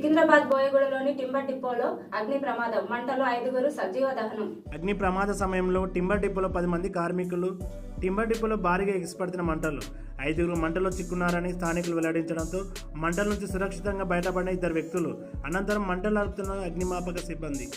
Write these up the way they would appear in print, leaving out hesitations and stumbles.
Secunderabad బోయగూడలోని timber డిపోలో అగ్ని ప్రమాదం, మంటలు 5గురు సజీవ దహనం. అగ్ని ప్రమాద సమయంలో టింబర్ డిపోలో 10 మంది కార్మికులు టింబర్ డిపోలో భారీగా ఎగిసిపడుతున్న మంటలు 5గురు మంటల్లో చిక్కున్నారని స్థానికులు వెల్లడించడంతో మంటల నుంచి సురక్షితంగా బయటపడిన 2 వ్యక్తులు. అనంతరం మంటలు ఆర్పుతున్న అగ్నిమాపక సిబ్బంది.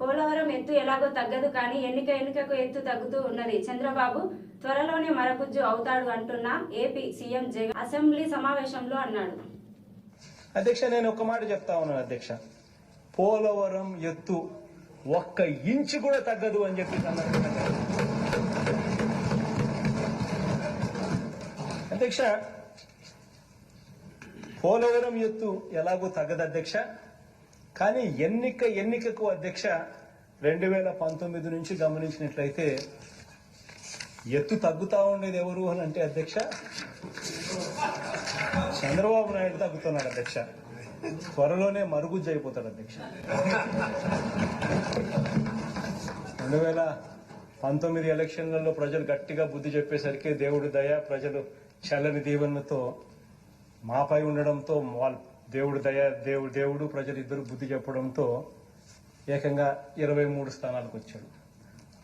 పోలవరం ఎత్తు ఎలాగో తగ్గదు, కానీ ఎన్నికకు ఎత్తు తగ్గుతూ ఉన్నది. చంద్రబాబు త్వరలోనే మరగుజ్జు అవుతాడు అంటున్న ఏపీ సీఎం జగన్ అసెంబ్లీ సమావేశంలో అన్నాడు. అధ్యక్ష, నేను ఒక మాట చెప్తా ఉన్నాను అధ్యక్ష, పోలవరం ఎత్తు 1 ఇంచు కూడా తగ్గదు అని చెప్పి అధ్యక్ష. పోలవరం ఎత్తు ఎలాగో తగ్గదు అధ్యక్ష, కానీ ఎన్నికకు అధ్యక్ష 2019 నుంచి గమనించినట్లయితే ఎత్తు తగ్గుతా ఉండేది ఎవరు అని అంటే అధ్యక్ష చంద్రబాబు నాయుడు తగ్గుతున్నాడు అధ్యక్ష. త్వరలోనే మరుగుజ్జు అయిపోతాడు అధ్యక్ష. 2019 ఎలక్షన్లలో ప్రజలు గట్టిగా బుద్ధి చెప్పేసరికి దేవుడి దయ, ప్రజలు చల్లని దీవెనలతో మాపై ఉండడంతో వాళ్ళు దేవుడు దయ, దేవుడు ప్రజలు ఇద్దరు బుద్ధి చెప్పడంతో ఏకంగా 23 స్థానాలకు వచ్చాడు.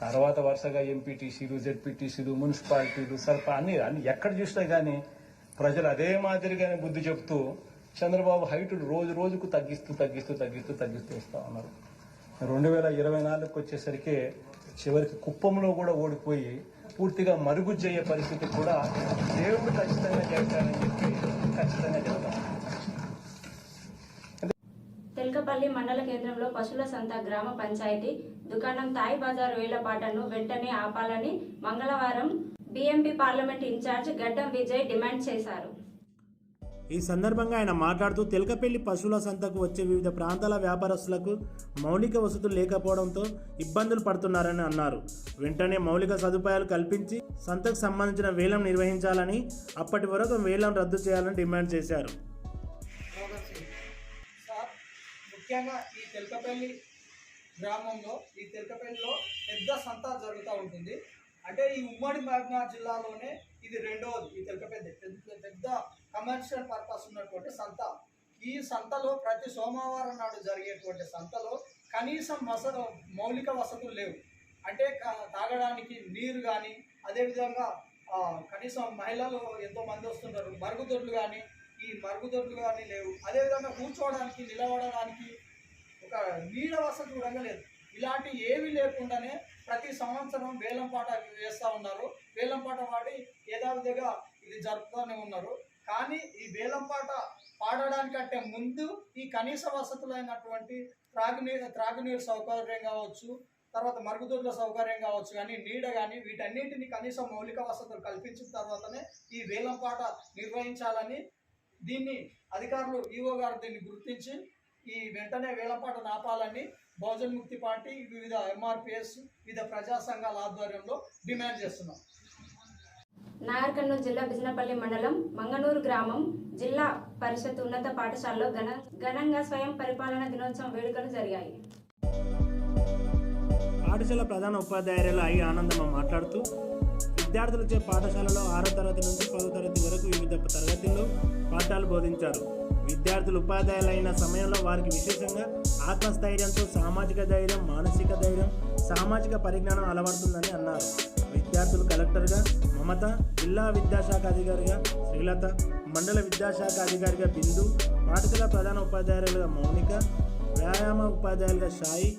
తర్వాత వరుసగా ఎంపీటీసీలు, జెడ్పీటీసీలు, మున్సిపాలిటీలు, అన్ని ఎక్కడ చూసినా కానీ ప్రజలు అదే మాదిరిగానే బుద్ధి చెప్తూ చంద్రబాబు హైటును రోజుకు తగ్గిస్తూ వస్తా ఉన్నారు. 2024కు వచ్చేసరికి చివరికి కుప్పంలో కూడా ఓడిపోయి పూర్తిగా మరుగుజ్జయ్యే పరిస్థితి కూడా దేవుడు ఖచ్చితంగా చేస్తానని చెప్పి ఖచ్చితంగా చెప్తాను. తెల్కపల్లి మండల కేంద్రంలో పశువుల సంత గ్రామ పంచాయతీ దుకాణం తాయి బజార్ వేలపాటను వెంటనే ఆపాలని మంగళవారం బీఎంపీ పార్లమెంట్ ఇన్ఛార్జ్ గడ్డం విజయ్ డిమాండ్ చేశారు. ఈ సందర్భంగా ఆయన మాట్లాడుతూ తెల్కపల్లి పశువుల సంతకు వచ్చే వివిధ ప్రాంతాల వ్యాపారస్తులకు మౌలిక వసతులు లేకపోవడంతో ఇబ్బందులు పడుతున్నారని అన్నారు. వెంటనే మౌలిక సదుపాయాలు కల్పించి సంతకు సంబంధించిన వేలం నిర్వహించాలని, అప్పటి వరకు వేలం రద్దు చేయాలని డిమాండ్ చేశారు. ముఖ్యంగా ఈ తెల్కపల్లి గ్రామంలో తెల్కపల్లిలో పెద్ద సంత జరుగుతూ ఉంటుంది. అంటే ఈ ఉమ్మడి మహబూబాబాద్ జిల్లాలోనే ఇది రెండవది. ఈ తెల్కపల్లి పెద్ద కమర్షియల్ పర్పస్ ఉన్నటువంటి సంత. ఈ సంతలో ప్రతి సోమవారం నాడు జరిగేటువంటి సంతలో కనీసం మౌలిక వసతులు లేవు. అంటే తాగడానికి నీరు కానీ, అదేవిధంగా కనీసం మహిళలు ఎంతోమంది వస్తుంటారు, మరుగుదొడ్లు కానీ లేవు. అదేవిధంగా కూర్చోవడానికి, నిలబడడానికి ఒక నీడ వసతి కూడా లేదు. ఇలాంటి ఏమీ లేకుండానే ప్రతి సంవత్సరం వేలంపాట వేస్తూ ఉన్నారు. వేలంపాట వాడి యథావిధిగా ఇది జరుపుతూనే ఉన్నారు. కానీ ఈ వేలంపాట పాడడానికంటే ముందు ఈ కనీస వసతులైనటువంటి త్రాగునీరు సౌకర్యం కావచ్చు, తర్వాత మరుగుదొడ్ల సౌకర్యం కావచ్చు, కానీ నీడ కానీ వీటన్నింటినీ కనీసం మౌలిక వసతులు కల్పించిన తర్వాతనే ఈ వేలంపాట నిర్వహించాలని, దీన్ని అధికారులు ఈఓ గారు దీన్ని గుర్తించి ఈ వెంటనే వేలంపాట ఆపాలని బహుజన్ ముక్తి పార్టీ, వివిధ ఎంఆర్పిఎస్, వివిధ ప్రజా సంఘాల ఆధ్వర్యంలో డిమాండ్ చేస్తున్నాం. నాగర్ కర్నూలు జిల్లా బిజినపల్లి మండలం మంగనూరు గ్రామం జిల్లా పరిషత్ ఉన్నత పాఠశాలలో ఘనంగా స్వయం పరిపాలన దినోత్సవం వేడుకలు జరిగాయి. పాఠశాల ప్రధాన ఉపాధ్యాయురాలు ఐ ఆనందమ్మ మాట్లాడుతూ విద్యార్థులచే పాఠశాలలో 6వ తరగతి నుంచి 10వ తరగతి వరకు వివిధ తరగతుల్లో పాఠాలు బోధించారు. విద్యార్థులు ఉపాధ్యాయులైన సమయంలో వారికి విశేషంగా ఆత్మస్థైర్యంతో సామాజిక ధైర్యం, మానసిక ధైర్యం, సామాజిక పరిజ్ఞానం అలవడుతుందని అన్నారు. విద్యార్థులు కలెక్టర్గా మమత, జిల్లా విద్యాశాఖ అధికారిగా శ్రీలత, మండల విద్యాశాఖ అధికారిగా బిందు, పాఠశాల ప్రధాన ఉపాధ్యాయులుగా మౌనిక, వ్యాయామ ఉపాధ్యాయులుగా షాయి,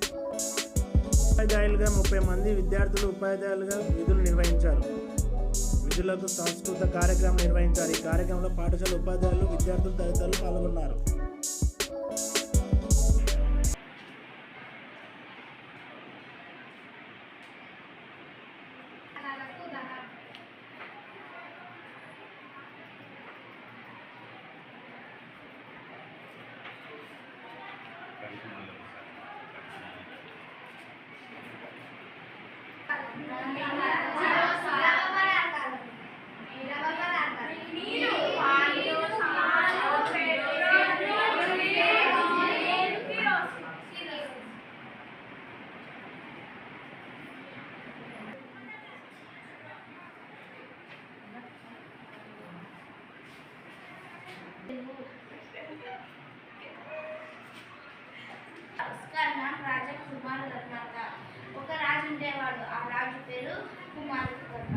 ఉపాధ్యాయులుగా 30 మంది విద్యార్థులు ఉపాధ్యాయులుగా విధులు నిర్వహించారు. విధులకు సంస్కృత కార్యక్రమం నిర్వహించారు. ఈ కార్యక్రమంలో పాఠశాల ఉపాధ్యాయులు, విద్యార్థులు తదితరులు పాల్గొన్నారు. నమస్కారం రాజా కుమార్ రత్నాక. ఒక రాజు ఉండేవాడు. ఆ రాజు పేరు కుమార్ రత్న.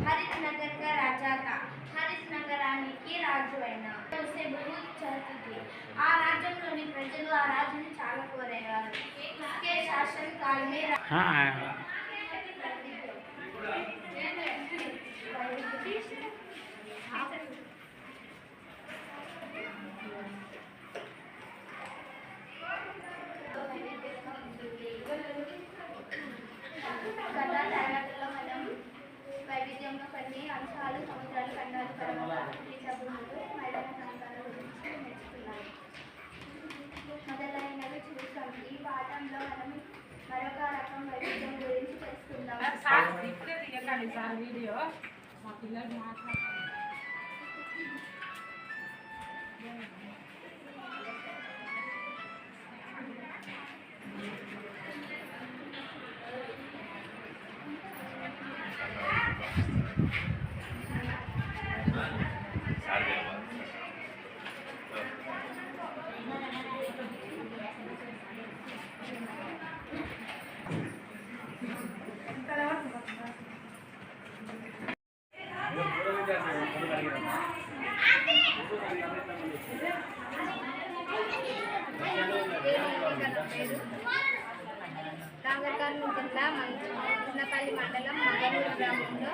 హరిత్ నగర్ కా రాజా థా. హరిత్ నగరానికి రాజు అయిన ఉసే బహుత్ చహతీ. ఆ రాజ్యంలోని ప్రజలు ఆ రాజుని చాలా కోరేవారు. उसके शासन काल में గత తరగతుల్లో మనం వైవిధ్యంలో కొన్ని అంశాలు, సముద్రాలు, ఖండాలు, పర్వతాలు, భూములు, మైదాన ప్రాంతాల గురించి నేర్చుకున్నాం. మొదలైనవి చూసాం. ఈ పాఠంలో మనం మరొక రకం వైవిధ్యం గురించి తెలుసుకుందాం. వీడియో మా పిల్లలు మాట్లాడుతున్నారు. రాంగర్కర్నూలు జిల్లా కృష్ణపల్లి మండలం మగనూరు గ్రామంలో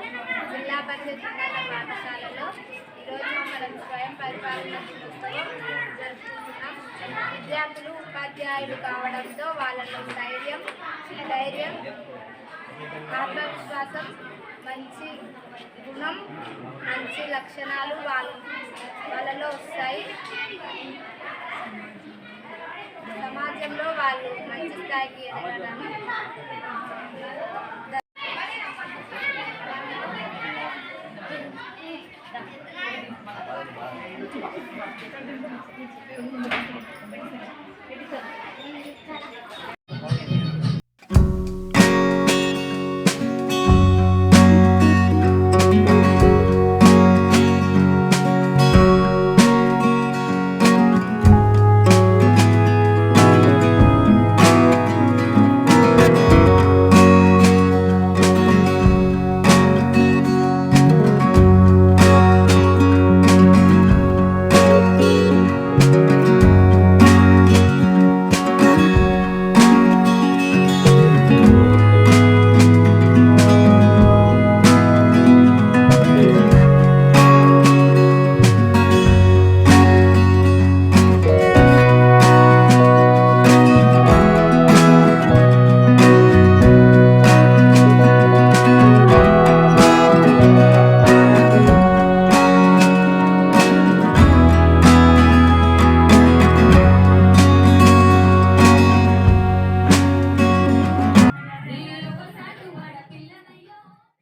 జిల్లా పరిషత్ ఉన్నత పాఠశాలలో ఈరోజు మనం స్వయం పరిపాలన దినోత్సవం జరుపుకుంటున్నాం. విద్యార్థులు ఉపాధ్యాయులు కావడంతో వాళ్ళలో ధైర్యం, ఆత్మవిశ్వాసం, మంచి గుణం, మంచి లక్షణాలు వాళ్ళలో వస్తాయి. సమాజంలో వాళ్ళు మంచి స్థాయికి ఎదగడానికి